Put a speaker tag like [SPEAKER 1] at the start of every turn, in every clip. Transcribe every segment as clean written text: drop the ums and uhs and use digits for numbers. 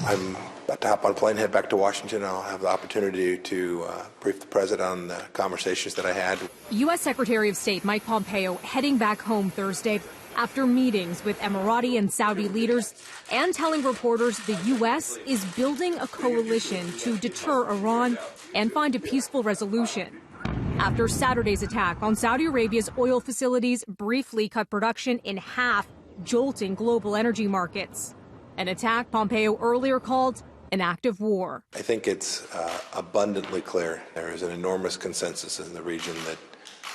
[SPEAKER 1] I'm about to hop on a plane, head back to Washington. I'll have the opportunity to brief the president on the conversations that I had.
[SPEAKER 2] U.S. Secretary of State Mike Pompeo heading back home Thursday after meetings with Emirati and Saudi leaders and telling reporters the U.S. is building a coalition to deter Iran and find a peaceful resolution. After Saturday's attack on Saudi Arabia's oil facilities briefly cut production in half, jolting global energy markets. An attack Pompeo earlier called an act of war.
[SPEAKER 1] I think it's abundantly clear there is an enormous consensus in the region that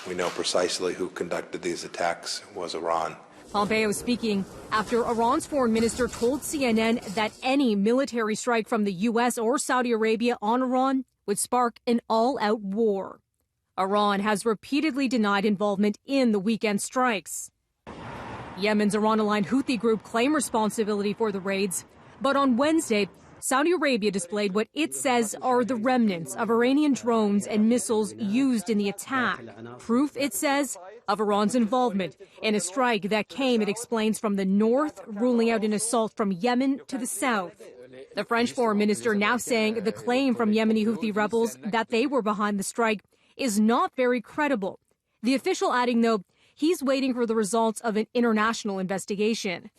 [SPEAKER 1] we know precisely who conducted these attacks was Iran.
[SPEAKER 2] Pompeo speaking after Iran's foreign minister told CNN that any military strike from the U.S. or Saudi Arabia on Iran would spark an all-out war. Iran has repeatedly denied involvement in the weekend strikes. Yemen's Iran-aligned Houthi group claimed responsibility for the raids, but on Wednesday, Saudi Arabia displayed what it says are the remnants of Iranian drones and missiles used in the attack. Proof, it says, of Iran's involvement in a strike that came, it explains, from the north, ruling out an assault from Yemen to the south. The French foreign minister now saying the claim from Yemeni Houthi rebels that they were behind the strike is not very credible. The official adding, though, he's waiting for the results of an international investigation.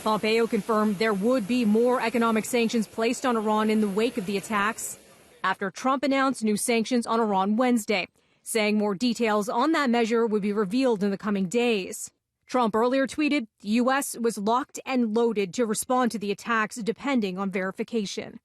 [SPEAKER 2] Pompeo confirmed there would be more economic sanctions placed on Iran in the wake of the attacks after Trump announced new sanctions on Iran Wednesday, saying more details on that measure would be revealed in the coming days. Trump earlier tweeted the U.S. was locked and loaded to respond to the attacks depending on verification.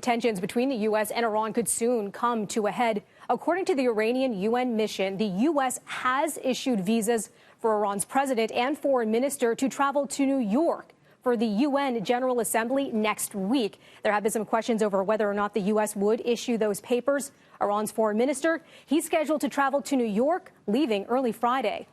[SPEAKER 2] Tensions between the U.S. and Iran could soon come to a head. According to the Iranian UN mission, the U.S. has issued visas for Iran's president and foreign minister to travel to New York for the UN General Assembly next week. There have been some questions over whether or not the U.S. would issue those papers. Iran's foreign minister, he's scheduled to travel to New York, leaving early Friday.